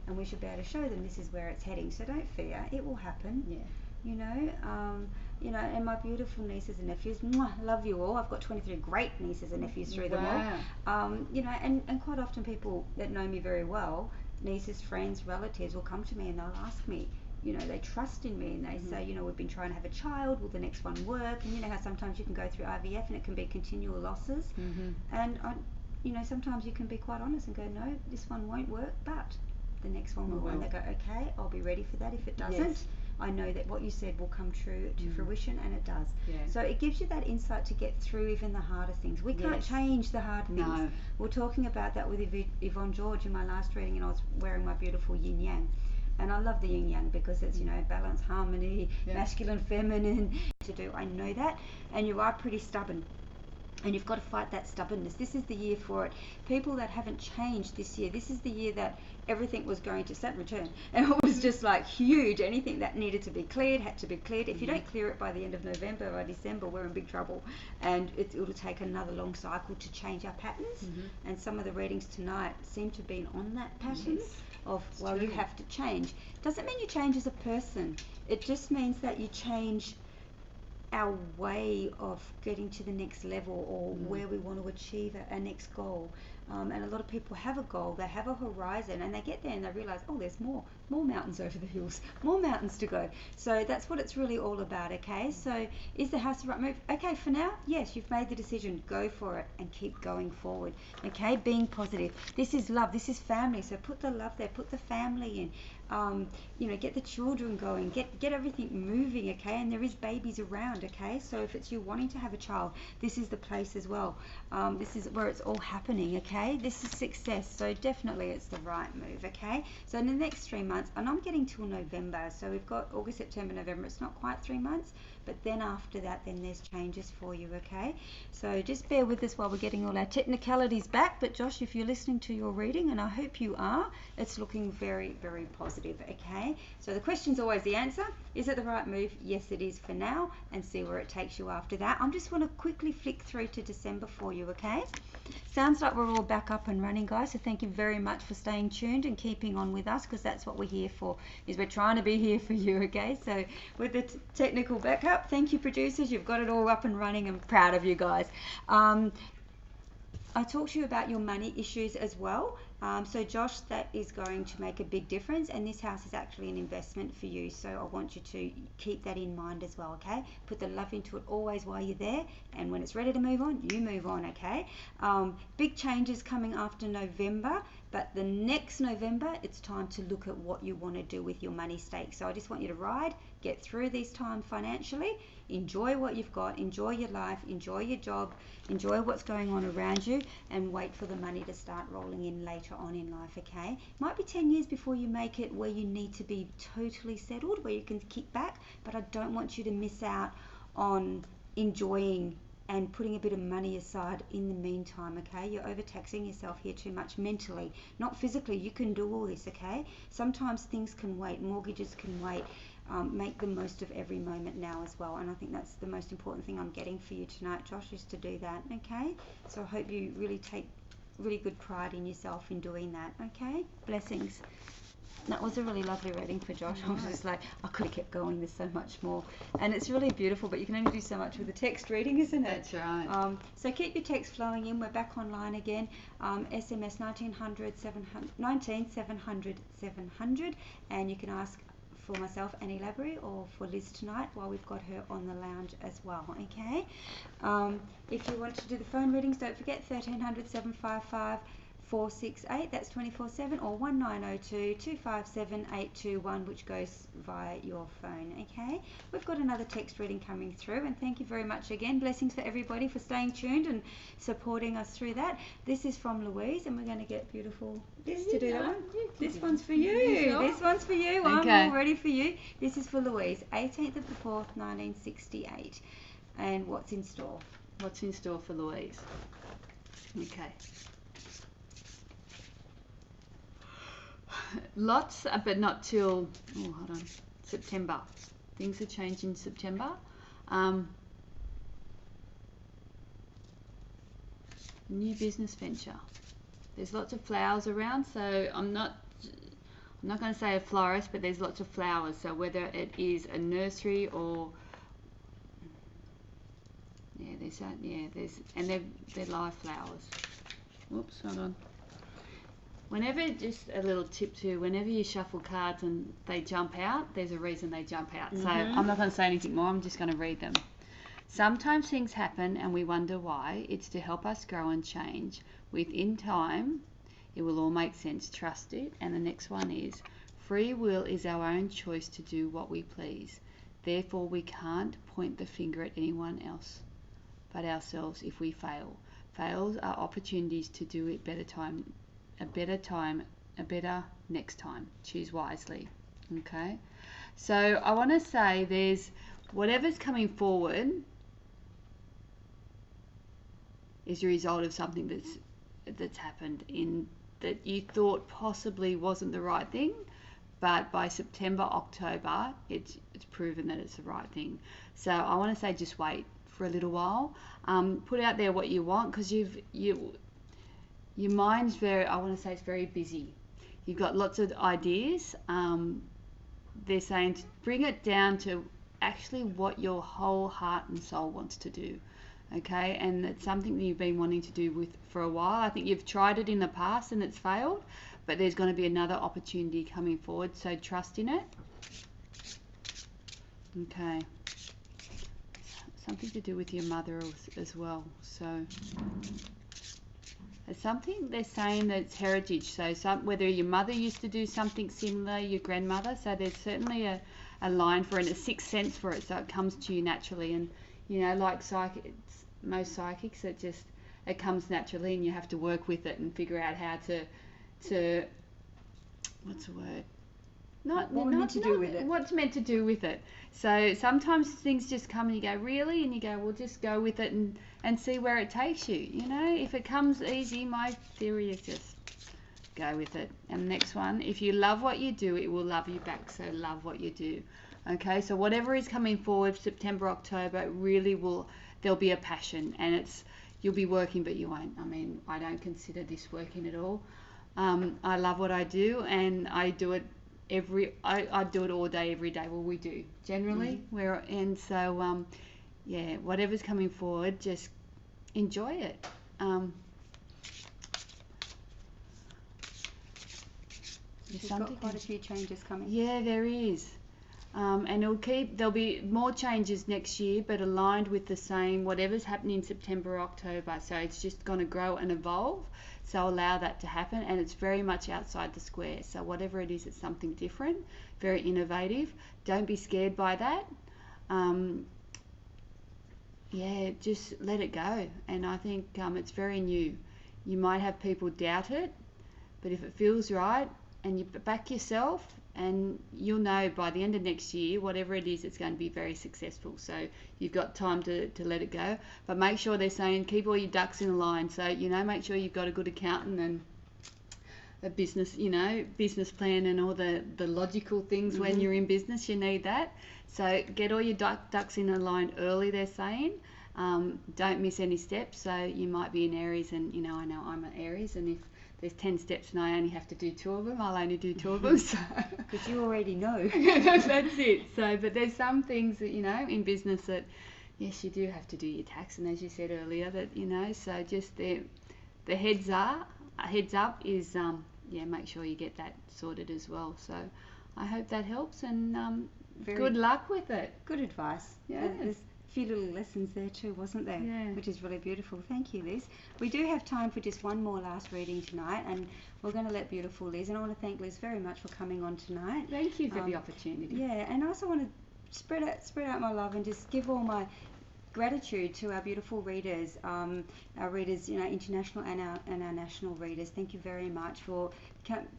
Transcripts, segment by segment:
and we should be able to show them this is where it's heading. So don't fear, it will happen. Yeah. And my beautiful nieces and nephews, love you all. I've got 23 great nieces and nephews through them all. And quite often people that know me very well, nieces, friends, relatives, will come to me and they'll ask me, they trust in me and they say, we've been trying to have a child, will the next one work? And you know how sometimes you can go through IVF and it can be continual losses. And sometimes you can be quite honest and go, no, this one won't work, but the next one will. And they go, okay, I'll be ready for that. If it doesn't, I know that what you said will come true to fruition, and it does. So it gives you that insight to get through even the harder things. We can't change the hard things. No. We were talking about that with Yvonne George in my last reading, and I was wearing my beautiful yin yang. And I love the yin yang because it's, balance, harmony, masculine, feminine to do. I know that. And you are pretty stubborn. And you've got to fight that stubbornness. This is the year for it. People that haven't changed this year, this is the year that everything was going to Saturn return. And it was just like huge. Anything that needed to be cleared had to be cleared. If you don't clear it by the end of November or December, we're in big trouble. And it'll take another long cycle to change our patterns. And some of the readings tonight seem to be on that pattern of, you have to change. Doesn't mean you change as a person. It just means that you change our way of getting to the next level, or where we want to achieve our next goal. And a lot of people have a goal, they have a horizon, and they get there and they realize, there's more mountains over the hills, more mountains to go. So that's what it's really all about. Okay, so is the house the right move? Okay, for now, yes, you've made the decision, go for it and keep going forward. Okay, being positive. This is love, this is family, so put the love there, put the family in. Get the children going, get everything moving. Okay, and there is babies around. Okay, so if it's you wanting to have a child, this is the place as well. This is where it's all happening. Okay, this is success, so definitely it's the right move. Okay, so in the next 3 months, and I'm getting till November, so we've got August, September, November. It's not quite 3 months, but then after that, then there's changes for you. Okay, so just bear with us while we're getting all our technicalities back. But Josh, if you're listening to your reading, and I hope you are, it's looking very, very positive. Okay, so the question's always the answer. Is it the right move? Yes, it is for now, and see where it takes you after that. I just want to quickly flick through to December for you. Okay, sounds like we're all back up and running, guys, so thank you very much for staying tuned and keeping on with us, because that's what we're here for, is we're trying to be here for you. Okay, so with the technical backup, thank you, producers, you've got it all up and running. I'm proud of you guys. I talked to you about your money issues as well. So Josh, that is going to make a big difference, and this house is actually an investment for you, so I want you to keep that in mind as well. Okay, put the love into it always while you're there, and when it's ready to move on, you move on. Okay, big changes coming after November, but the next November it's time to look at what you want to do with your money stakes. So I just want you to ride, get through this time financially, enjoy what you've got, enjoy your life, enjoy your job, enjoy what's going on around you, and wait for the money to start rolling in later on in life. Okay, might be 10 years before you make it where you need to be totally settled, where you can kick back, but I don't want you to miss out on enjoying and putting a bit of money aside in the meantime. Okay, you're overtaxing yourself here too much mentally, not physically. You can do all this. Okay, sometimes things can wait, mortgages can wait. Make the most of every moment now as well, and I think that's the most important thing I'm getting for you tonight, Josh, is to do that. Okay, so I hope you really take really good pride in yourself in doing that. Okay, blessings. That was a really lovely reading for Josh. I was just like, I could have kept going, there's so much more, and it's really beautiful, but you can only do so much with a text reading, isn't it? That's right. So keep your text flowing in. We're back online again. SMS 1900 700 700, and you can ask for myself, Annie Labrie, or for Liz tonight while we've got her on the lounge as well. Okay, if you want to do the phone readings, don't forget 1300 755 468, that's 24/7, or 1902 257 821, which goes via your phone. Okay, we've got another text reading coming through, and thank you very much again. Blessings for everybody for staying tuned and supporting us through that. This is from Louise, and we're going to get beautiful Liz to do that one. This one's for you. Sure. This one's for you. Okay. I'm all ready for you. This is for Louise, 18th of the 4th 1968. And what's in store? What's in store for Louise? Okay. Lots, but not till, hold on, September. Things will change in September. New business venture. There's lots of flowers around, so I'm not I'm not going to say a florist, but there's lots of flowers. So whether it is a nursery or and they're live flowers. Whoops, hold on. Whenever, just a little tip too, whenever you shuffle cards and they jump out, there's a reason they jump out. So I'm not going to say anything more, I'm just going to read them. Sometimes things happen and we wonder why. It's to help us grow and change. Within time, it will all make sense. Trust it. And the next one is, free will is our own choice to do what we please. Therefore, we can't point the finger at anyone else but ourselves if we fail. Fails are opportunities to do it a better next time. Choose wisely. Okay, so I want to say there's whatever's coming forward is a result of something that's happened in that you thought possibly wasn't the right thing, but by September, October, it's proven that it's the right thing. So I want to say just wait for a little while. Put out there what you want, because your mind's it's very busy. You've got lots of ideas. They're saying to bring it down to actually what your whole heart and soul wants to do. Okay, and it's something that you've been wanting to do for a while. I think you've tried it in the past and it's failed, but there's going to be another opportunity coming forward, so trust in it. Okay, something to do with your mother as well. So it's something they're saying that's heritage. So whether your mother used to do something similar, your grandmother, so there's certainly a line for it, a sixth sense for it, so it comes to you naturally. And like most psychics, it comes naturally, and you have to work with it and figure out how to what's the word? What's meant to do with it. So sometimes things just come and you go, really? And you go, well, just go with it and see where it takes you. If it comes easy, my theory is just go with it. And the next one, if you love what you do, it will love you back. So love what you do. Okay, so whatever is coming forward, September, October, it really will, there'll be a passion, and you'll be working, but you won't. I mean, I don't consider this working at all. I love what I do, and I do it I do it all day, every day. Well, we do generally. Whatever's coming forward, just enjoy it. You've got quite a few changes coming. Yeah, there is. And there'll be more changes next year, but aligned with the same, whatever's happening in September, October. So it's just going to grow and evolve. So allow that to happen. And it's very much outside the square. So whatever it is, it's something different, very innovative. Don't be scared by that. Just let it go. And I think it's very new. You might have people doubt it, but if it feels right and you back yourself, and you'll know by the end of next year, whatever it is, it's going to be very successful. So you've got time to let it go. But make sure they're saying keep all your ducks in a line. So, make sure you've got a good accountant and a business, business plan and all the logical things. When you're in business, you need that. So get all your ducks in a line early, they're saying. Don't miss any steps. So you might be in Aries, and, I know I'm an Aries, and if there's 10 steps and I only have to do 2 of them, I'll only do 2 of them. Because you already know. That's it. So, but there's some things that, in business that, yes, you do have to do your tax. And as you said earlier, that, so just the heads up is, make sure you get that sorted as well. So I hope that helps, and good luck with it. Good advice. Yeah. There's a few little lessons there too, wasn't there? Yeah. Which is really beautiful. Thank you, Liz. We do have time for just one more last reading tonight, and we're going to let beautiful Liz, and I want to thank Liz very much for coming on tonight. Thank you for the opportunity. Yeah, and I also want to spread out my love and just give all my gratitude to our beautiful readers, our readers, international and our national readers. Thank you very much for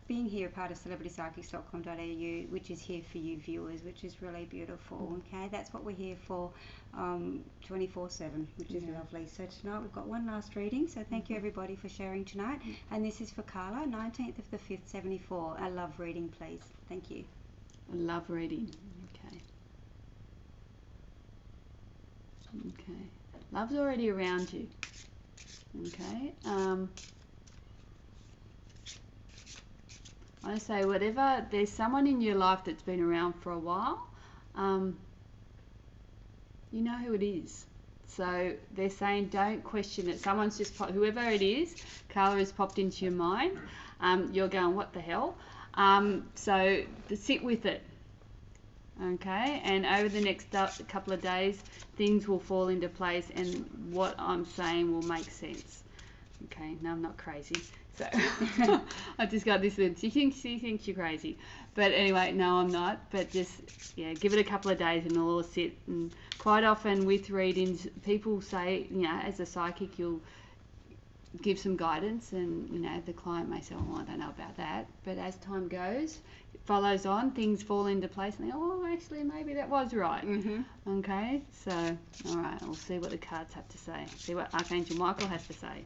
being here, a part of CelebrityPsychics.com.au, which is here for you viewers, which is really beautiful. Okay, that's what we're here for, 24/7, which is lovely. So tonight we've got one last reading. So thank you everybody for sharing tonight. And this is for Carla, 19th of the 5th, 74. A love reading, please. Thank you. A love reading. Okay. Love's already around you. Okay. I say whatever, there's someone in your life that's been around for a while, you know who it is. So they're saying don't question it. Someone's just, whoever it is, Carla has popped into your mind. You're going, what the hell? So sit with it. Okay, and over the next couple of days, things will fall into place and what I'm saying will make sense. Okay, no, I'm not crazy. So I just got this in. She thinks you're crazy. But anyway, no, I'm not. But just, yeah, give it a couple of days and it'll all sit. And quite often with readings, people say, you know, as a psychic, you'll give some guidance and, you know, the client may say, oh, I don't know about that. But as time goes, it follows on, things fall into place and they go, oh, actually, maybe that was right. Mm-hmm. Okay, so, all right, we'll see what the cards have to say. See what Archangel Michael has to say.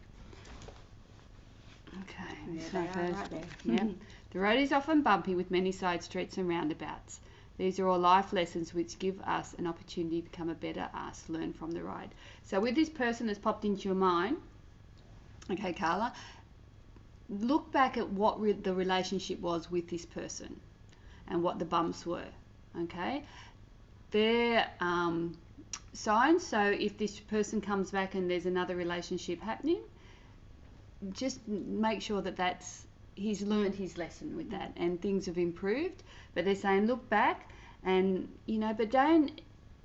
Okay, Yeah, so they are first, right there. yeah. The road is often bumpy with many side streets and roundabouts. These are all life lessons which give us an opportunity to become a better us, learn from the ride. So with this person that's popped into your mind, okay, Carla, look back at what the relationship was with this person and what the bumps were, okay? They're signs, so if this person comes back and there's another relationship happening, just make sure that he's learned his lesson with that and things have improved. But they're saying look back and, you know, but don't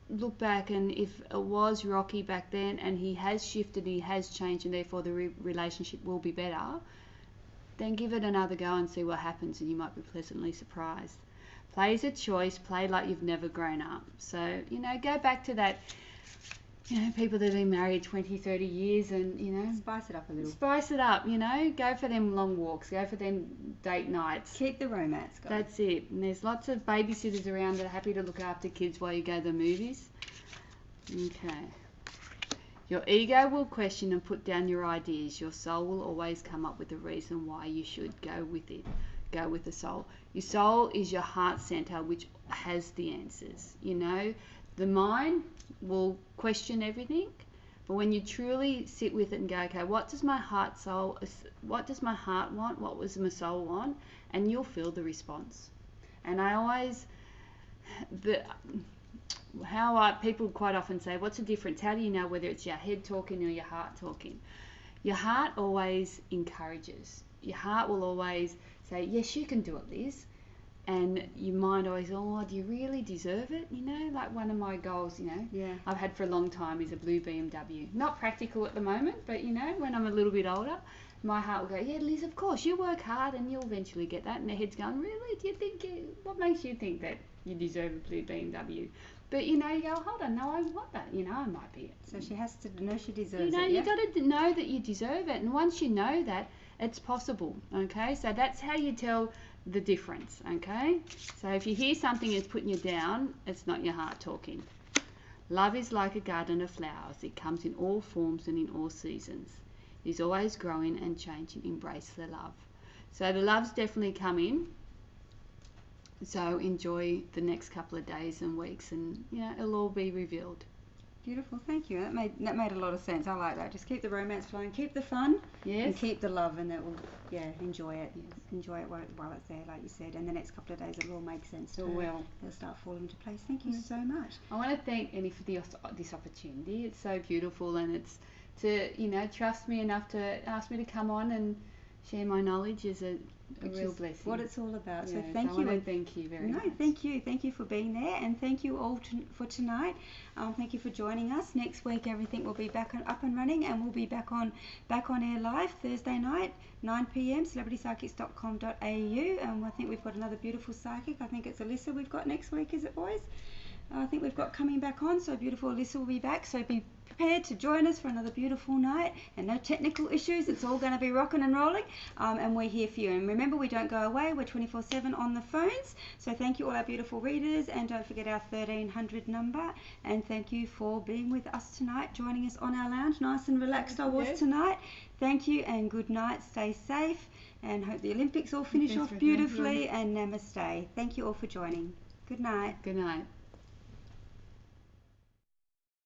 look back and if it was rocky back then and he has shifted, he has changed and therefore the relationship will be better, then give it another go and see what happens and you might be pleasantly surprised. Play is a choice, play like you've never grown up. So, you know, go back to that, you know, people that have been married 20, 30 years and, you know, Spice it up a little. spice it up, you know, go for them long walks, go for them date nights. Keep the romance going. That's it. And there's lots of babysitters around that are happy to look after kids while you go to the movies. Okay. Your ego will question and put down your ideas. Your soul will always come up with a reason why you should go with it. Go with the soul. Your soul is your heart center, which has the answers. You know, the mind will question everything, but when you truly sit with it and go, okay, what does my heart want? What does my soul want? And you'll feel the response. And I always, people quite often say, what's the difference? How do you know whether it's your head talking or your heart talking? Your heart always encourages. Your heart will always say, yes, you can do it, Liz. And your mind always, oh, do you really deserve it? You know, like one of my goals, you know, Yeah. I've had for a long time is a blue BMW. Not practical at the moment, but, you know, when I'm a little bit older, my heart will go, yeah, Liz, of course, you work hard and you'll eventually get that. And the head's going, really? Do you think, what makes you think that you deserve a blue BMW? But, you know, you go, hold on, no, I want that. You know, I might be it. So she has to know she deserves You know, it, yeah? you got to know that you deserve it. And once you know that, it's possible, okay? So that's how you tell the difference, okay? So if you hear something that's putting you down, it's not your heart talking. Love is like a garden of flowers. It comes in all forms and in all seasons. It is always growing and changing. Embrace the love. So the love's definitely coming. So enjoy the next couple of days and weeks and, you know, it'll all be revealed. Beautiful, thank you. That made a lot of sense. I like that. Just keep the romance flowing, keep the fun, Yes. and keep the love, and that will, enjoy it. Yes. Enjoy it while it's there, like you said. And the next couple of days, it will all make sense. It will. It'll start falling into place. Thank you so much. I want to thank Annie for this opportunity. It's so beautiful, and it's to, you know, trust me enough to ask me to come on and share my knowledge is a real blessing. What it's all about. So Yes, thank I you. want to thank you very much. Thank you. Thank you for being there, and thank you all for tonight. Thank you for joining us. Next week, everything will be up and running, and we'll be back on air live Thursday night, 9 p.m. celebritypsychics.com.au, and I think we've got another beautiful psychic. I think it's Alyssa we've got next week, is it, boys? I think we've got coming back on, so beautiful Alyssa will be back. So be prepared to join us for another beautiful night, and no technical issues. It's all going to be rocking and rolling, and we're here for you. And remember, we don't go away. We're 24/7 on the phones. So thank you all our beautiful readers, and don't forget our 1300 number. And thank you for being with us tonight, joining us on our lounge. Nice and relaxed I was tonight. Thank you, and good night. Stay safe, and hope the Olympics all finish off beautifully. And namaste. Thank you all for joining. Good night. Good night.